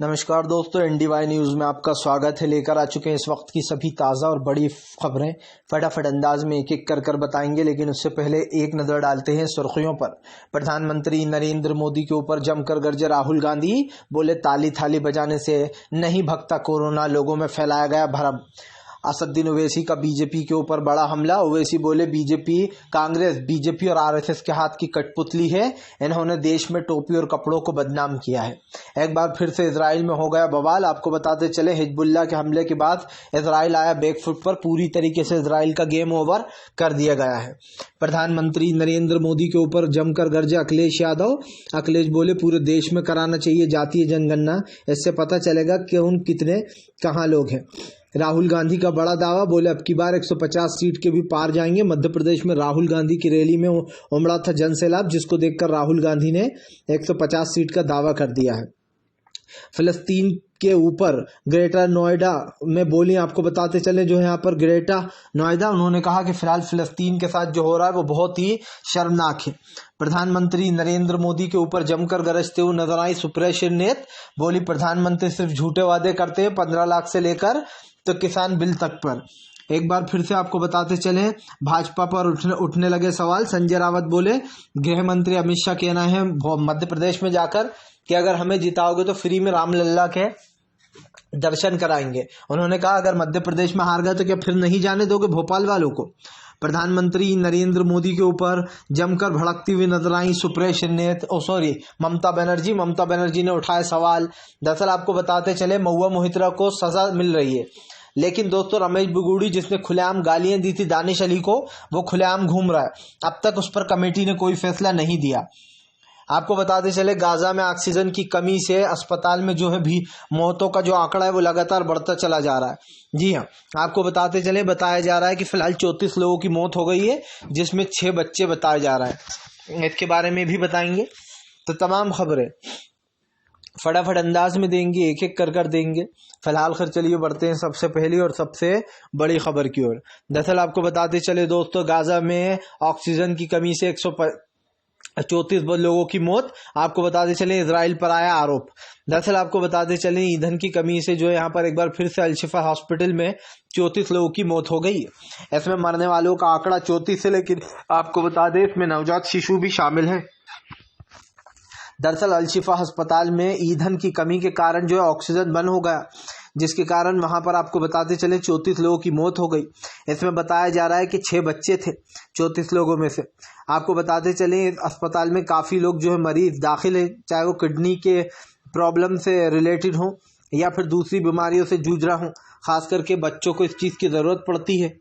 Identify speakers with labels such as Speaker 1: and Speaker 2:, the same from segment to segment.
Speaker 1: नमस्कार दोस्तों, NDY news में आपका स्वागत है। लेकर आ चुके हैं इस वक्त की सभी ताज़ा और बड़ी खबरें। फटाफट अंदाज में एक एक कर बताएंगे, लेकिन उससे पहले एक नज़र डालते हैं सुर्खियों पर। प्रधानमंत्री नरेंद्र मोदी के ऊपर जमकर गरजे राहुल गांधी, बोले ताली थाली बजाने से नहीं भगता कोरोना, लोगों में फैलाया गया भरम। असदुद्दीन ओवैसी का बीजेपी के ऊपर बड़ा हमला। ओवैसी बोले कांग्रेस बीजेपी और आरएसएस के हाथ की कठपुतली है, इन्होंने देश में टोपी और कपड़ों को बदनाम किया है। एक बार फिर से इजराइल में हो गया बवाल। आपको बताते चले, हिजबुल्लाह के हमले के बाद इजराइल आया बैकफुट पर। पूरी तरीके से इजराइल का गेम ओवर कर दिया गया है। प्रधानमंत्री नरेंद्र मोदी के ऊपर जमकर गरजे अखिलेश यादव। अखिलेश बोले पूरे देश में कराना चाहिए जातीय जनगणना, इससे पता चलेगा कि कितने कहाँ लोग हैं। राहुल गांधी का बड़ा दावा, बोले अब की बार 150 सीट के भी पार जाएंगे। मध्य प्रदेश में राहुल गांधी की रैली में उमड़ा था जनसैलाब, जिसको देखकर राहुल गांधी ने 150 सीट का दावा कर दिया है। फिलिस्तीन के ऊपर ग्रेटर नोएडा में बोली, आपको बताते चले जो है यहाँ पर ग्रेटर नोएडा, उन्होंने कहा कि फिलहाल फिलिस्तीन के साथ जो हो रहा है वो बहुत ही शर्मनाक है। प्रधानमंत्री नरेंद्र मोदी के ऊपर जमकर गरजते हुए नजर आई सुप्रिया श्रीनेत। बोली प्रधानमंत्री सिर्फ झूठे वादे करते हैं, 15 लाख से लेकर तो किसान बिल तक पर। एक बार फिर से आपको बताते चले, भाजपा पर उठने लगे सवाल। संजय रावत बोले गृह मंत्री अमित शाह कहना है मध्य प्रदेश में जाकर कि अगर हमें जिताओगे तो फ्री में रामलल्ला के दर्शन कराएंगे। उन्होंने कहा अगर मध्य प्रदेश में हार गए तो क्या फिर नहीं जाने दोगे भोपाल वालों को। प्रधानमंत्री नरेंद्र मोदी के ऊपर जमकर भड़कती हुई नजर आई सुप्रिया श्रीनेत, ममता बनर्जी ने उठाए सवाल। दरअसल आपको बताते चले, महुआ मोहित्रा को सजा मिल रही है, लेकिन दोस्तों रमेश बिगूड़ी जिसने खुलेआम गालियां दी थी दानिश अली को, वो खुलेआम घूम रहा है। अब तक उस पर कमेटी ने कोई फैसला नहीं दिया। आपको बताते चले, गाजा में ऑक्सीजन की कमी से अस्पताल में जो है भी मौतों का जो आंकड़ा है वो लगातार बढ़ता चला जा रहा है। जी हाँ, आपको बताते चले, बताया जा रहा है कि फिलहाल 34 लोगों की मौत हो गई है, जिसमें 6 बच्चे बताया जा रहा है। इसके बारे में भी बताएंगे। तो तमाम खबरें फटाफट अंदाज में देंगे, एक एक कर देंगे। फिलहाल खैर चलिए बढ़ते हैं सबसे पहली और सबसे बड़ी खबर की ओर। दरअसल आपको बताते चले दोस्तों, गाजा में ऑक्सीजन की कमी से 134 लोगों की मौत। आपको बताते चले इजराइल पर आया आरोप। दरअसल आपको बताते चले, ईंधन की कमी से जो है यहाँ पर एक बार फिर से अल-शिफा हॉस्पिटल में 34 लोगों की मौत हो गई है। इसमें मरने वालों का आंकड़ा 34 है, लेकिन आपको बता दें इसमें नवजात शिशु भी शामिल है। दरअसल अल-शिफा अस्पताल में ईंधन की कमी के कारण जो है ऑक्सीजन बंद हो गया, जिसके कारण वहां पर आपको बताते चले 34 लोगों की मौत हो गई। इसमें बताया जा रहा है कि 6 बच्चे थे 34 लोगों में से। आपको बताते चले अस्पताल में काफ़ी लोग जो है मरीज दाखिल है, चाहे वो किडनी के प्रॉब्लम से रिलेटेड हो या फिर दूसरी बीमारियों से जूझ रहा हो। खास करके बच्चों को इस चीज़ की ज़रूरत पड़ती है।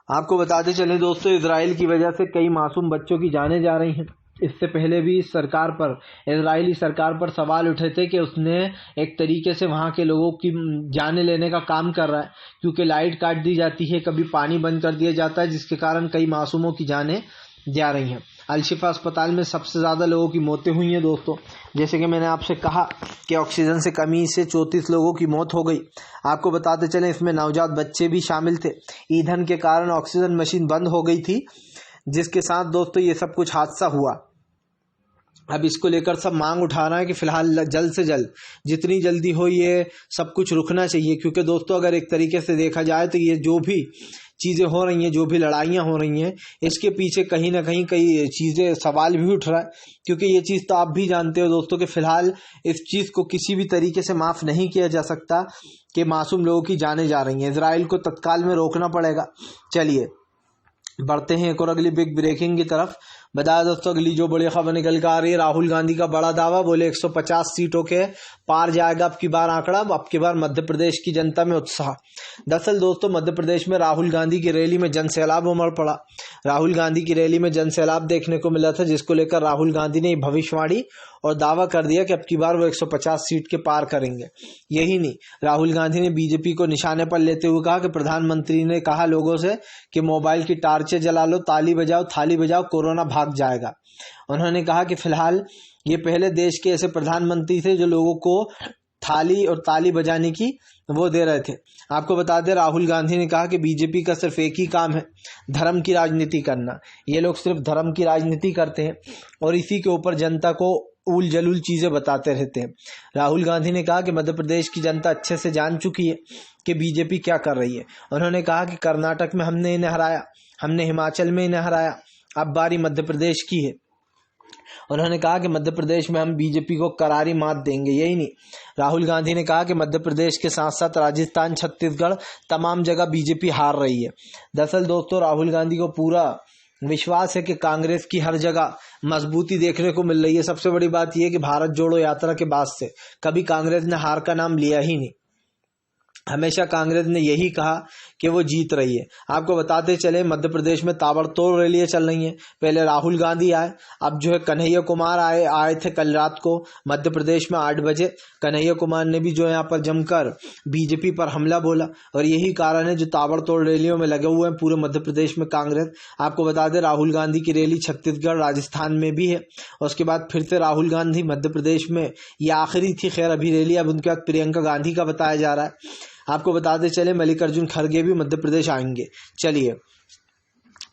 Speaker 1: आपको बताते चले दोस्तों, इजराइल की वजह से कई मासूम बच्चों की जानें जा रही हैं। इससे पहले भी इजरायली सरकार पर सवाल उठे थे कि उसने एक तरीके से वहाँ के लोगों की जानें लेने का काम कर रहा है, क्योंकि लाइट काट दी जाती है, कभी पानी बंद कर दिया जाता है, जिसके कारण कई मासूमों की जानें जा रही हैं। अल-शिफा अस्पताल में सबसे ज़्यादा लोगों की मौतें हुई हैं दोस्तों। जैसे कि मैंने आपसे कहा कि ऑक्सीजन से कमी से 34 लोगों की मौत हो गई। आपको बताते चलें इसमें नवजात बच्चे भी शामिल थे। ईंधन के कारण ऑक्सीजन मशीन बंद हो गई थी, जिसके साथ दोस्तों ये सब कुछ हादसा हुआ। अब इसको लेकर सब मांग उठा रहा है कि फिलहाल जल्द से जल्द जितनी जल्दी हो ये सब कुछ रुकना चाहिए, क्योंकि दोस्तों अगर एक तरीके से देखा जाए तो ये जो भी चीज़ें हो रही हैं, जो भी लड़ाइयाँ हो रही हैं, इसके पीछे कहीं ना कहीं कई चीज़ें सवाल भी उठ रहा है। क्योंकि ये चीज़ तो आप भी जानते हो दोस्तों कि फिलहाल इस चीज़ को किसी भी तरीके से माफ़ नहीं किया जा सकता कि मासूम लोगों की जानें जा रही हैं। इजराइल को तत्काल में रोकना पड़ेगा। चलिए बढ़ते हैं एक और अगली बिग ब्रेकिंग की तरफ। बताया दोस्तों अगली जो बड़ी खबर निकल कर आ रही है, राहुल गांधी का बड़ा दावा, बोले 150 सीटों के पार जाएगा अब की बार आंकड़ा। अब की बार मध्य प्रदेश की जनता में उत्साह। दरअसल दोस्तों मध्य प्रदेश में राहुल गांधी की रैली में जनसैलाब उमड़ पड़ा। राहुल गांधी की रैली में जनसैलाब देखने को मिला था, जिसको लेकर राहुल गांधी ने भविष्यवाणी और दावा कर दिया कि अब की बार वो 150 सीट के पार करेंगे। यही नहीं, राहुल गांधी ने बीजेपी को निशाने पर लेते हुए कहा कि प्रधानमंत्री ने कहा लोगों से कि मोबाइल की टार्चें जला लो, ताली बजाओ, थाली बजाओ, कोरोना भाग जाएगा। उन्होंने कहा कि फिलहाल ये पहले देश के ऐसे प्रधानमंत्री थे जो लोगों को थाली और ताली बजाने की वो दे रहे थे। आपको बता दें, राहुल गांधी ने कहा कि बीजेपी का सिर्फ एक ही काम है, धर्म की राजनीति करना। ये लोग सिर्फ धर्म की राजनीति करते हैं और इसी के ऊपर जनता को उल जलूल चीज़ें बताते रहते हैं। राहुल गांधी ने कहा कि मध्य प्रदेश की जनता अच्छे से जान चुकी है कि बीजेपी क्या कर रही है। उन्होंने कहा कि कर्नाटक में हमने इन्हें हराया, हमने हिमाचल में इन्हें हराया, अब बारी मध्य प्रदेश की है। उन्होंने कहा कि मध्य प्रदेश में हम बीजेपी को करारी मात देंगे। यही नहीं, राहुल गांधी ने कहा कि मध्य प्रदेश के साथ साथ राजस्थान, छत्तीसगढ़, तमाम जगह बीजेपी हार रही है। दरअसल दोस्तों, राहुल गांधी को पूरा विश्वास है कि कांग्रेस की हर जगह मजबूती देखने को मिल रही है। सबसे बड़ी बात यह है कि भारत जोड़ो यात्रा के बाद से कभी कांग्रेस ने हार का नाम लिया ही नहीं। हमेशा कांग्रेस ने यही कहा कि वो जीत रही है। आपको बताते चले, मध्य प्रदेश में ताबड़तोड़ रैलियां चल रही हैं। पहले राहुल गांधी आए, अब जो है कन्हैया कुमार आए थे कल रात को मध्य प्रदेश में 8 बजे। कन्हैया कुमार ने भी जो है यहाँ पर जमकर बीजेपी पर हमला बोला, और यही कारण है जो ताबड़तोड़ रैलियों में लगे हुए हैं पूरे मध्य प्रदेश में कांग्रेस। आपको बता दें, राहुल गांधी की रैली छत्तीसगढ़, राजस्थान में भी है, और उसके बाद फिर से राहुल गांधी मध्य प्रदेश में, ये आखिरी थी खैर अभी रैली। अब उनके बाद प्रियंका गांधी का बताया जा रहा है। आपको बताते चले, मल्लिकार्जुन खड़गे भी मध्य प्रदेश आएंगे। चलिए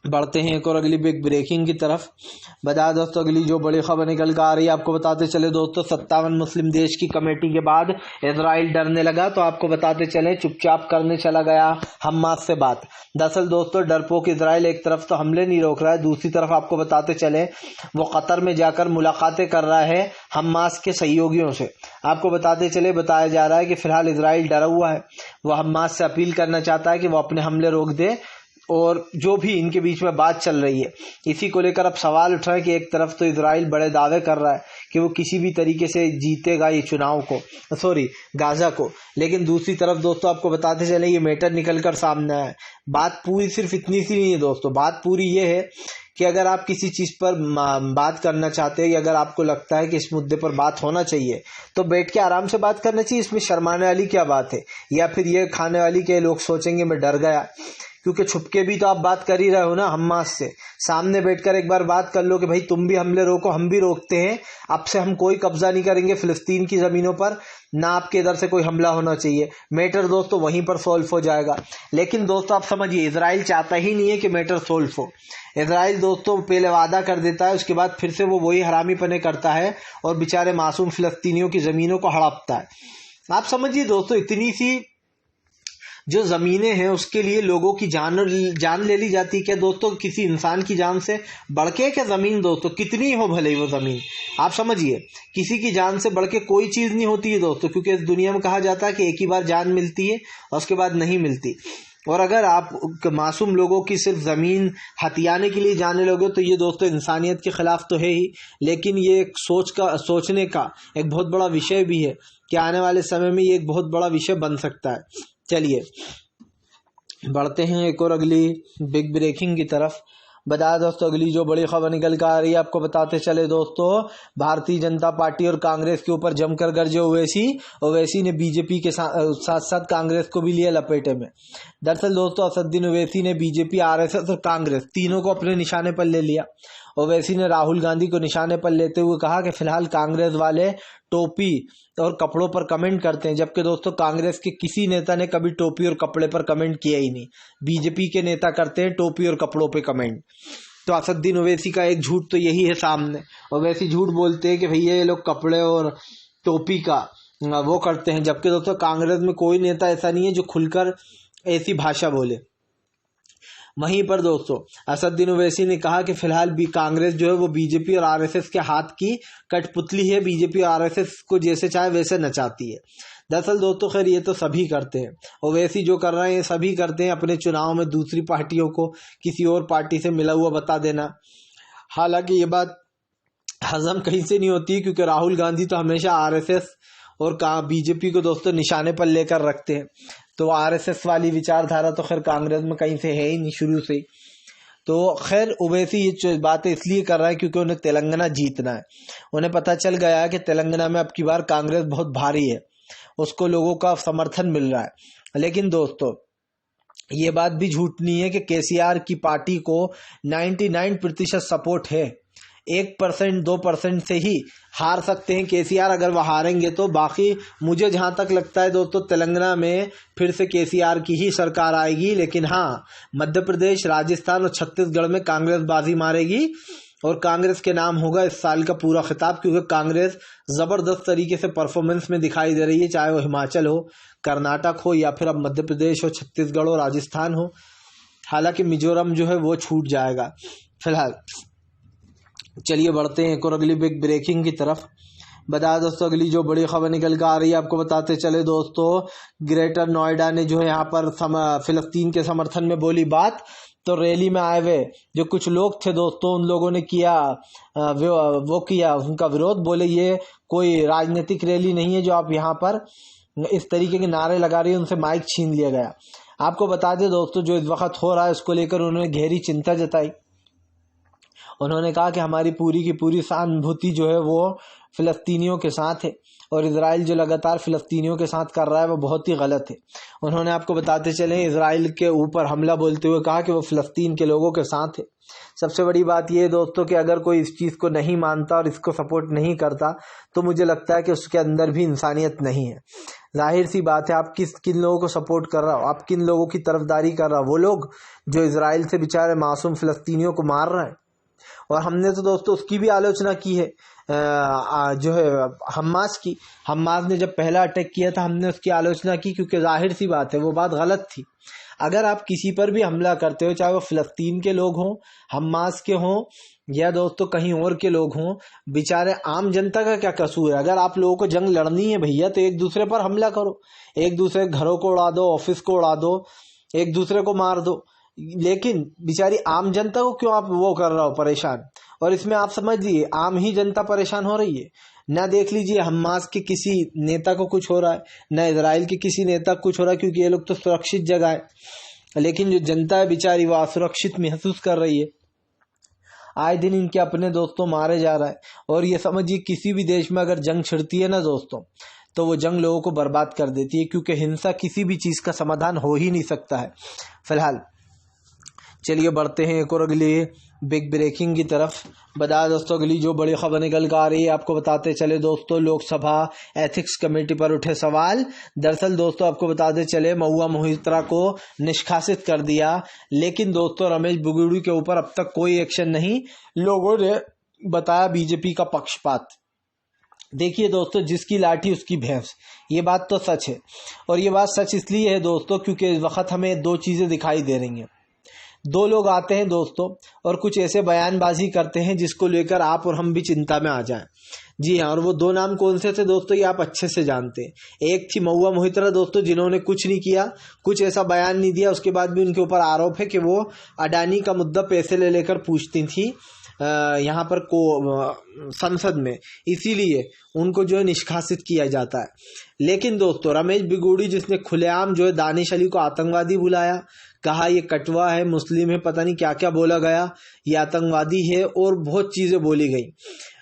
Speaker 1: बढ़ते हैं एक और अगली बिग ब्रेकिंग की तरफ। बता दोस्तों, अगली जो बड़ी खबर निकल कर आ रही है, आपको बताते चले दोस्तों, 57 मुस्लिम देश की कमेटी के बाद इजराइल डरने लगा। तो आपको बताते चले, चुपचाप करने चला गया हमास से बात। दरअसल दोस्तों, डरपोक इजराइल एक तरफ तो हमले नहीं रोक रहा है, दूसरी तरफ आपको बताते चले वो कतर में जाकर मुलाकातें कर रहा है हमास के सहयोगियों से। आपको बताते चले, बताया जा रहा है कि फिलहाल इजराइल डरा हुआ है। वो हमास से अपील करना चाहता है कि वो अपने हमले रोक दे, और जो भी इनके बीच में बात चल रही है इसी को लेकर अब सवाल उठ रहा है कि एक तरफ तो इजराइल बड़े दावे कर रहा है कि वो किसी भी तरीके से जीतेगा ये चुनाव को, गाजा को, लेकिन दूसरी तरफ दोस्तों आपको बताते चले ये मैटर निकल कर सामने आया है। बात पूरी सिर्फ इतनी सी नहीं है दोस्तों, बात पूरी ये है कि अगर आप किसी चीज़ पर बात करना चाहते हैं, अगर आपको लगता है कि इस मुद्दे पर बात होना चाहिए, तो बैठ के आराम से बात करना चाहिए। इसमें शर्माने वाली क्या बात है, या फिर ये खाने वाली के लोग सोचेंगे मैं डर गया, क्योंकि छुपके भी तो आप बात कर ही रहे हो ना हमास से। सामने बैठकर एक बार बात कर लो कि भाई तुम भी हमले रोको, हम भी रोकते हैं, अब से हम कोई कब्जा नहीं करेंगे फिलिस्तीन की ज़मीनों पर, ना आपके इधर से कोई हमला होना चाहिए। मैटर दोस्तों वहीं पर सॉल्व हो जाएगा। लेकिन दोस्तों आप समझिए, इजराइल चाहता ही नहीं है कि मैटर सॉल्व हो। इजराइल दोस्तों पहले वादा कर देता है, उसके बाद फिर से वो वही हरामीपने करता है और बेचारे मासूम फिलिस्तीनियों की ज़मीनों को हड़पता है। आप समझिए दोस्तों, इतनी सी जो ज़मीनें हैं उसके लिए लोगों की जान ले ली जाती है। क्या दोस्तों किसी इंसान की जान से बढ़ के क्या ज़मीन दोस्तों, कितनी हो भले ही वो ज़मीन, आप समझिए किसी की जान से बढ़ के कोई चीज़ नहीं होती है दोस्तों, क्योंकि इस दुनिया में कहा जाता है कि एक ही बार जान मिलती है और उसके बाद नहीं मिलती। और अगर आप मासूम लोगों की सिर्फ ज़मीन हथियाने के लिए जाने लोगे तो ये दोस्तों इंसानियत के ख़िलाफ़ तो है ही, लेकिन ये एक सोचने का एक बहुत बड़ा विषय भी है कि आने वाले समय में ये एक बहुत बड़ा विषय बन सकता है। चलिए बढ़ते हैं एक और अगली बिग ब्रेकिंग की तरफ। बता दोस्तों, अगली जो बड़ी खबर निकल कर आ रही है, आपको बताते चले दोस्तों, भारतीय जनता पार्टी और कांग्रेस के ऊपर जमकर गरजे ओवैसी ने बीजेपी के साथ साथ कांग्रेस को भी लिया लपेटे में। दरअसल दोस्तों, असदुद्दीन ओवैसी ने बीजेपी, आरएसएस और कांग्रेस तीनों को अपने निशाने पर ले लिया। ओवैसी ने राहुल गांधी को निशाने पर लेते हुए कहा कि फिलहाल कांग्रेस वाले टोपी और कपड़ों पर कमेंट करते हैं, जबकि दोस्तों कांग्रेस के किसी नेता ने कभी टोपी और कपड़े पर कमेंट किया ही नहीं। बीजेपी के नेता करते हैं टोपी और कपड़ों पे कमेंट। तो असदुद्दीन ओवैसी का एक झूठ तो यही है सामने। ओवैसी झूठ बोलते हैं कि भैया ये लोग कपड़े और टोपी का वो करते हैं, जबकि दोस्तों कांग्रेस में कोई नेता ऐसा नहीं है जो खुलकर ऐसी भाषा बोले। वहीं पर दोस्तों असदुद्दीन ओवैसी ने कहा कि फिलहाल भी कांग्रेस जो है वो बीजेपी और आरएसएस के हाथ की कठपुतली है, बीजेपी और आरएसएस को जैसे चाहे वैसे नचाती है। दरअसल दोस्तों खैर ये तो सभी करते हैं, ओवैसी जो कर रहे हैं सभी करते हैं, अपने चुनाव में दूसरी पार्टियों को किसी और पार्टी से मिला हुआ बता देना। हालांकि ये बात हजम कहीं से नहीं होती, क्योंकि राहुल गांधी तो हमेशा आरएसएस और बीजेपी को दोस्तों निशाने पर लेकर रखते हैं। तो आरएसएस वाली विचारधारा तो खैर कांग्रेस में कहीं से है ही नहीं शुरू से। तो खैर ओवैसी ये बातें इसलिए कर रहा है क्योंकि उन्हें तेलंगाना जीतना है। उन्हें पता चल गया है कि तेलंगाना में अब की बार कांग्रेस बहुत भारी है, उसको लोगों का समर्थन मिल रहा है। लेकिन दोस्तों ये बात भी झूठ नहीं है कि केसीआर की पार्टी को 99% सपोर्ट है। 1% 2% से ही हार सकते हैं केसीआर, अगर वह हारेंगे तो। बाकी मुझे जहां तक लगता है दोस्तों तेलंगाना में फिर से केसीआर की ही सरकार आएगी। लेकिन हाँ, मध्य प्रदेश, राजस्थान और छत्तीसगढ़ में कांग्रेस बाजी मारेगी। और कांग्रेस के नाम होगा इस साल का पूरा खिताब, क्योंकि कांग्रेस ज़बरदस्त तरीके से परफॉर्मेंस में दिखाई दे रही है, चाहे वो हिमाचल हो, कर्नाटक हो, या फिर अब मध्य प्रदेश हो, छत्तीसगढ़ हो, राजस्थान हो। हालांकि मिजोरम जो है वो छूट जाएगा फिलहाल। चलिए बढ़ते हैं एक और अगली बिग ब्रेकिंग की तरफ। बताया दोस्तों अगली जो बड़ी खबर निकल कर आ रही है, आपको बताते चले दोस्तों, ग्रेटर नोएडा ने जो है यहाँ पर फिलिस्तीन के समर्थन में बोली बात। तो रैली में आए हुए जो कुछ लोग थे दोस्तों, उन लोगों ने किया उनका विरोध। बोले ये कोई राजनीतिक रैली नहीं है जो आप यहाँ पर इस तरीके के नारे लगा रही है, उनसे माइक छीन लिया गया। आपको बता दें दोस्तों, जो इस वक्त हो रहा है उसको लेकर उन्होंने गहरी चिंता जताई। उन्होंने कहा कि हमारी पूरी की पूरी सहानुभूति जो है वो फिलिस्तीनियों के साथ है, और इजराइल जो लगातार फिलिस्तीनियों के साथ कर रहा है वो बहुत ही गलत है। उन्होंने आपको बताते चले इजराइल के ऊपर हमला बोलते हुए कहा कि वो फिलिस्तीन के लोगों के साथ है। सबसे बड़ी बात यह है दोस्तों कि अगर कोई इस चीज़ को नहीं मानता और इसको सपोर्ट नहीं करता तो मुझे लगता है कि उसके अंदर भी इंसानियत नहीं है। जाहिर सी बात है, आप किन लोगों को सपोर्ट कर रहा हो, आप किन लोगों की तरफदारी कर रहा हो, वो लोग जो इजराइल से बेचारे मासूम फिलिस्तीनियों को मार रहे हैं। और हमने तो दोस्तों उसकी भी आलोचना की है, जो है हमास ने जब पहला अटैक किया था हमने उसकी आलोचना की, क्योंकि जाहिर सी बात है वो बात गलत थी। अगर आप किसी पर भी हमला करते हो, चाहे वो फिलिस्तीन के लोग हों, हमास के हों, या दोस्तों कहीं और के लोग हों, बेचारे आम जनता का क्या कसूर है। अगर आप लोगों को जंग लड़नी है भैया तो एक दूसरे पर हमला करो, एक दूसरे के घरों को उड़ा दो, ऑफिस को उड़ा दो, एक दूसरे को मार दो। लेकिन बेचारी आम जनता को क्यों आप वो कर रहा हो परेशान। और इसमें आप समझिए आम ही जनता परेशान हो रही है। ना देख लीजिए हमास के किसी नेता को कुछ हो रहा है, ना इजराइल के किसी नेता को कुछ हो रहा है, क्योंकि ये लोग तो सुरक्षित जगह है, लेकिन जो जनता है बेचारी वो असुरक्षित महसूस कर रही है। आए दिन इनके अपने दोस्तों मारे जा रहा है। और ये समझिए किसी भी देश में अगर जंग छिड़ती है ना दोस्तों, तो वो जंग लोगों को बर्बाद कर देती है, क्योंकि हिंसा किसी भी चीज़ का समाधान हो ही नहीं सकता है फिलहाल। चलिए बढ़ते हैं एक और अगली बिग ब्रेकिंग की तरफ। बता दोस्तों अगली जो बड़ी खबर निकल कर आ रही है, आपको बताते चले दोस्तों, लोकसभा एथिक्स कमेटी पर उठे सवाल। दरअसल दोस्तों आपको बताते चले महुआ मोहित्रा को निष्कासित कर दिया, लेकिन दोस्तों रमेश बिगुड़ी के ऊपर अब तक कोई एक्शन नहीं। लोगों ने बताया बीजेपी का पक्षपात। देखिए दोस्तों, जिसकी लाठी उसकी भैंस, ये बात तो सच है। और ये बात सच इसलिए है दोस्तों क्योंकि इस वक्त हमें दो चीज़ें दिखाई दे रही हैं। दो लोग आते हैं दोस्तों और कुछ ऐसे बयानबाजी करते हैं जिसको लेकर आप और हम भी चिंता में आ जाएं। जी हाँ, और वो दो नाम कौन से थे दोस्तों, ये आप अच्छे से जानते हैं। एक थी महुआ मोहित्रा दोस्तों, जिन्होंने कुछ नहीं किया, कुछ ऐसा बयान नहीं दिया, उसके बाद भी उनके ऊपर आरोप है कि वो अडानी का मुद्दा पैसे ले लेकर पूछती थी यहाँ पर संसद में, इसीलिए उनको जो है निष्कासित किया जाता है। लेकिन दोस्तों रमेश बिगुड़ी, जिसने खुलेआम जो है दानिश अली को आतंकवादी बुलाया, कहा ये कटवा है, मुस्लिम है, पता नहीं क्या क्या बोला गया, ये आतंकवादी है और बहुत चीज़ें बोली गई।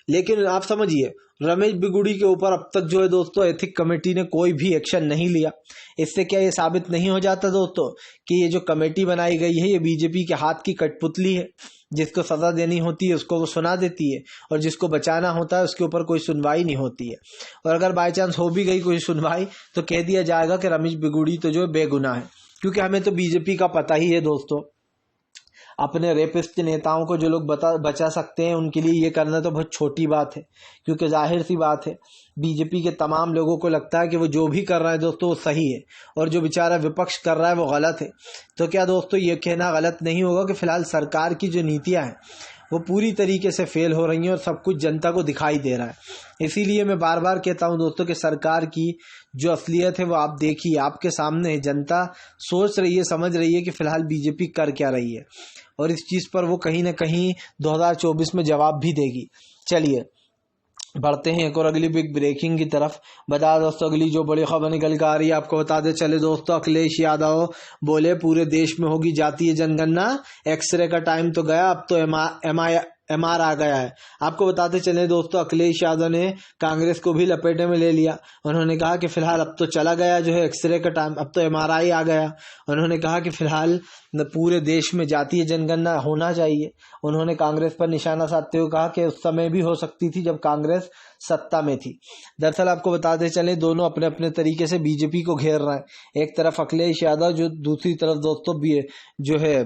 Speaker 1: लेकिन आप समझिए रमेश बिगुड़ी के ऊपर अब तक जो है दोस्तों एथिक कमेटी ने कोई भी एक्शन नहीं लिया। इससे क्या ये साबित नहीं हो जाता दोस्तों कि ये जो कमेटी बनाई गई है ये बीजेपी के हाथ की कठपुतली है। जिसको सजा देनी होती है उसको वो सुना देती है, और जिसको बचाना होता है उसके ऊपर कोई सुनवाई नहीं होती है। और अगर बाई चांस हो भी गई कोई सुनवाई तो कह दिया जाएगा कि रमेश बिगुड़ी तो जो बेगुनाह है, क्योंकि हमें तो बीजेपी का पता ही है दोस्तों। अपने रेपिस्ट नेताओं को जो लोग बचा सकते हैं उनके लिए ये करना तो बहुत छोटी बात है, क्योंकि जाहिर सी बात है बीजेपी के तमाम लोगों को लगता है कि वो जो भी कर रहा है दोस्तों वो सही है, और जो बेचारा विपक्ष कर रहा है वो गलत है। तो क्या दोस्तों ये कहना गलत नहीं होगा कि फिलहाल सरकार की जो नीतियाँ हैं वो पूरी तरीके से फेल हो रही हैं और सब कुछ जनता को दिखाई दे रहा है। इसीलिए मैं बार बार कहता हूं दोस्तों कि सरकार की जो असलियत है वो आप देखिए, आपके सामने है। जनता सोच रही है, समझ रही है कि फिलहाल बीजेपी कर क्या रही है, और इस चीज़ पर वो कहीं ना कहीं 2024 में जवाब भी देगी। चलिए बढ़ते हैं एक और अगली बिग ब्रेकिंग की तरफ। बता दोस्तों अगली जो बड़ी खबर निकल कर आ रही है, आपको बता दे चले दोस्तों, अखिलेश यादव बोले पूरे देश में होगी जातीय जनगणना, एक्सरे का टाइम तो गया, अब तो एमआर आ गया है। आपको बताते चले दोस्तों, अखिलेश यादव ने कांग्रेस को भी लपेटे में ले लिया। उन्होंने कहा कि फिलहाल अब तो चला गया जो है एक्सरे का टाइम, अब तो एमआरआई आ गया। उन्होंने कहा कि फिलहाल पूरे देश में जातीय जनगणना होना चाहिए। उन्होंने कांग्रेस पर निशाना साधते हुए कहा कि उस समय भी हो सकती थी जब कांग्रेस सत्ता में थी। दरअसल आपको बताते चले दोनों अपने अपने तरीके से बीजेपी को घेर रहे हैं। एक तरफ अखिलेश यादव, जो दूसरी तरफ दोस्तों भी जो है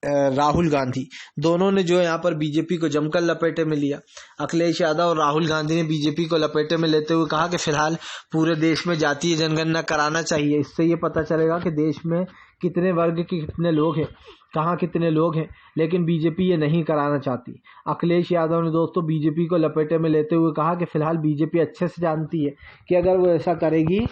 Speaker 1: राहुल गांधी, दोनों ने जो है यहाँ पर बीजेपी को जमकर लपेटे में लिया। अखिलेश यादव और राहुल गांधी ने बीजेपी को लपेटे में लेते हुए कहा कि फिलहाल पूरे देश में जातीय जनगणना कराना चाहिए, इससे ये पता चलेगा कि देश में कितने वर्ग के कितने लोग हैं, कहाँ कितने लोग हैं, लेकिन बीजेपी ये नहीं कराना चाहती। अखिलेश यादव ने दोस्तों बीजेपी को लपेटे में लेते हुए कहा कि फिलहाल बीजेपी अच्छे से जानती है कि अगर वो ऐसा करेगी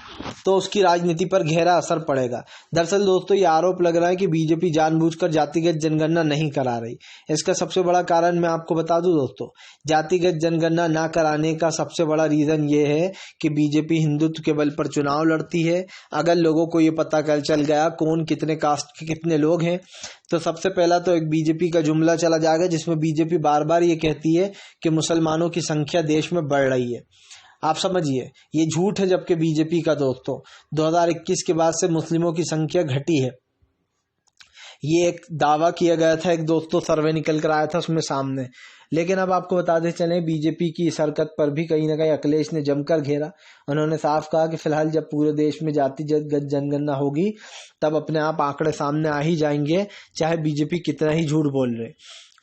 Speaker 1: तो उसकी राजनीति पर गहरा असर पड़ेगा। दरअसल दोस्तों ये आरोप लग रहा है कि बीजेपी जानबूझकर जातिगत जनगणना नहीं करा रही। इसका सबसे बड़ा कारण मैं आपको बता दूं दोस्तों, जातिगत जनगणना ना कराने का सबसे बड़ा रीज़न ये है कि बीजेपी हिंदुत्व के बल पर चुनाव लड़ती है। अगर लोगों को ये पता चल गया कौन कितने कास्ट के कितने लोग हैं, तो सबसे पहला तो एक बीजेपी का जुमला चला जाएगा जिसमें बीजेपी बार बार ये कहती है कि मुसलमानों की संख्या देश में बढ़ रही है। आप समझिए ये झूठ है, जबकि बीजेपी का दोस्तों 2021 के बाद से मुस्लिमों की संख्या घटी है। ये एक दावा किया गया था, एक दोस्तों सर्वे निकल कर आया था उसमें सामने। लेकिन अब आपको बताते चलें बीजेपी की इस हरकत पर भी कहीं ना कहीं अखिलेश ने जमकर घेरा। उन्होंने साफ कहा कि फिलहाल जब पूरे देश में जातिगत जनगणना होगी तब अपने आप आंकड़े सामने आ ही जाएंगे, चाहे बीजेपी कितना ही झूठ बोल रहे।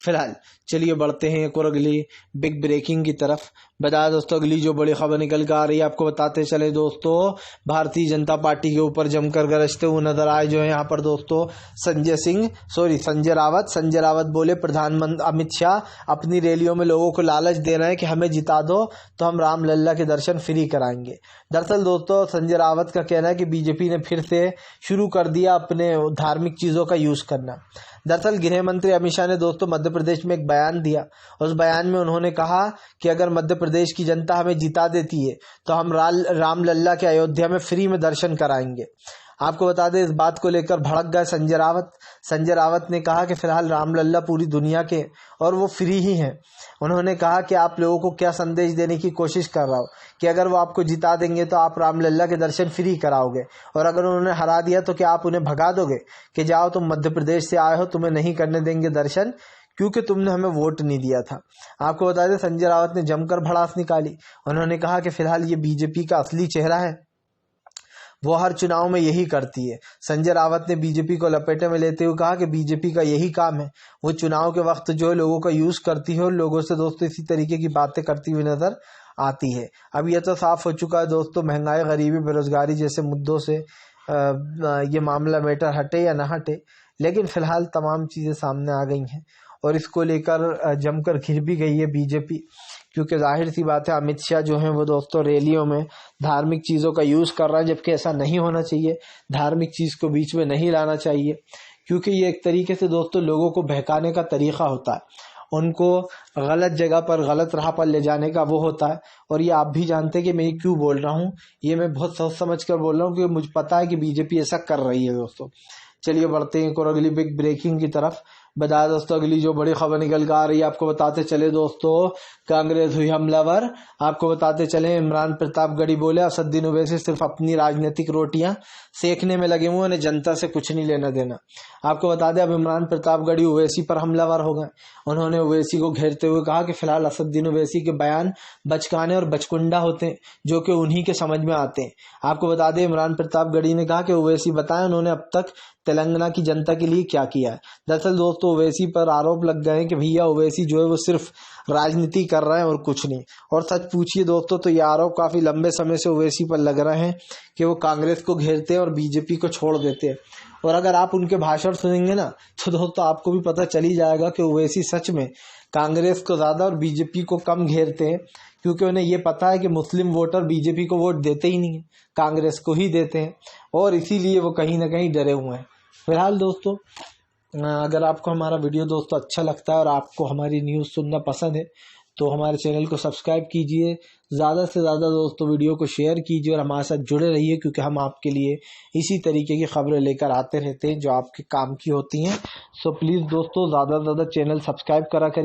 Speaker 1: फिलहाल चलिए बढ़ते हैं एक और अगली बिग ब्रेकिंग की तरफ। बता दोस्तों अगली जो बड़ी खबर निकल कर आ रही है, आपको बताते चले दोस्तों, भारतीय जनता पार्टी के ऊपर जमकर गरजते हुए नजर आए जो है यहाँ पर दोस्तों संजय रावत बोले प्रधानमंत्री अमित शाह अपनी रैलियों में लोगों को लालच दे रहे हैं कि हमें जिता दो तो हम राम लल्ला के दर्शन फ्री कराएंगे। दरअसल दोस्तों संजय रावत का कहना है कि बीजेपी ने फिर से शुरू कर दिया अपने धार्मिक चीज़ों का यूज़ करना। दरअसल गृह मंत्री अमित शाह ने दोस्तों मध्य प्रदेश में एक बयान दिया। उस बयान में उन्होंने कहा कि अगर मध्य प्रदेश की जनता हमें जिता देती है तो हम राम लल्ला के अयोध्या में फ्री में दर्शन कराएंगे। आपको बता दें इस बात को लेकर भड़क गए संजय रावत ने कहा कि फिलहाल राम लल्ला पूरी दुनिया के और वो फ्री ही हैं। उन्होंने कहा कि आप लोगों को क्या संदेश देने की कोशिश कर रहा हो कि अगर वो आपको जिता देंगे तो आप राम लल्ला के दर्शन फ्री कराओगे, और अगर उन्होंने हरा दिया तो क्या आप उन्हें भगा दोगे कि जाओ तुम मध्य प्रदेश से आए हो, तुम्हें नहीं करने देंगे दर्शन क्योंकि तुमने हमें वोट नहीं दिया था। आपको बता दें संजय रावत ने जमकर भड़ास निकाली। उन्होंने कहा कि फिलहाल ये बीजेपी का असली चेहरा है, वो हर चुनाव में यही करती है। संजय रावत ने बीजेपी को लपेटे में लेते हुए कहा कि बीजेपी का यही काम है, वो चुनाव के वक्त जो है लोगों का यूज करती है और लोगों से दोस्तों इसी तरीके की बातें करती हुई नजर आती है। अब यह तो साफ हो चुका है दोस्तों, महंगाई, गरीबी, बेरोजगारी जैसे मुद्दों से ये मामला मैटर हटे या ना हटे, लेकिन फिलहाल तमाम चीज़ें सामने आ गई हैं और इसको लेकर जमकर घिर भी गई है बीजेपी, क्योंकि जाहिर सी बात है अमित शाह जो हैं वो दोस्तों रैलियों में धार्मिक चीज़ों का यूज़ कर रहा है, जबकि ऐसा नहीं होना चाहिए। धार्मिक चीज़ को बीच में नहीं लाना चाहिए, क्योंकि ये एक तरीके से दोस्तों लोगों को बहकाने का तरीका होता है, उनको गलत जगह पर गलत राह पर ले जाने का वो होता है। और ये आप भी जानते हैं कि मैं क्यों बोल रहा हूँ, ये मैं बहुत सोच समझ कर बोल रहा हूँ क्योंकि मुझे पता है कि बीजेपी ऐसा कर रही है दोस्तों। चलिए बढ़ते हैं और अगली बिग ब्रेकिंग की तरफ। बता दोस्तों अगली जो बड़ी खबर निकल कर आ रही है, आपको बताते चले दोस्तों, कांग्रेस हुई हमलावर। आपको बताते चले इमरान प्रतापगढ़ी बोले असदुद्दीन ओवैसी सिर्फ अपनी राजनीतिक रोटियां सेकने में लगे हुए, उन्हें जनता से कुछ नहीं लेना देना। आपको बता दें अब इमरान प्रतापगढ़ी ओवैसी पर हमलावर हो गए। उन्होंने ओवैसी को घेरते हुए कहा कि फिलहाल असदुद्दीन ओवैसी के बयान बचकाने और बचकुंडा होते हैं जो कि उन्हीं के समझ में आते हैं। आपको बता दें इमरान प्रतापगढ़ी ने कहा कि ओवैसी बताएं उन्होंने अब तक तेलंगाना की जनता के लिए क्या किया है। दरअसल दोस्तों ओवैसी पर आरोप लग गए हैं कि भैया ओवैसी जो है वो सिर्फ राजनीति कर रहे हैं और कुछ नहीं। और सच पूछिए दोस्तों तो ये आरोप काफी लंबे समय से ओवैसी पर लग रहे हैं कि वो कांग्रेस को घेरते हैं और बीजेपी को छोड़ देते हैं। और अगर आप उनके भाषण सुनेंगे ना तो दोस्तों आपको भी पता चल ही जाएगा कि ओवैसी सच में कांग्रेस को ज्यादा और बीजेपी को कम घेरते हैं, क्योंकि उन्हें ये पता है कि मुस्लिम वोटर बीजेपी को वोट देते ही नहीं है, कांग्रेस को ही देते हैं, और इसीलिए वो कहीं ना कहीं डरे हुए हैं। फिलहाल दोस्तों अगर आपको हमारा वीडियो दोस्तों अच्छा लगता है और आपको हमारी न्यूज़ सुनना पसंद है तो हमारे चैनल को सब्सक्राइब कीजिए, ज़्यादा से ज़्यादा दोस्तों वीडियो को शेयर कीजिए और हमारे साथ जुड़े रहिए, क्योंकि हम आपके लिए इसी तरीके की खबरें लेकर आते रहते हैं जो आपके काम की होती हैं। सो प्लीज़ दोस्तों ज़्यादा से ज़्यादा चैनल सब्सक्राइब करा करिए।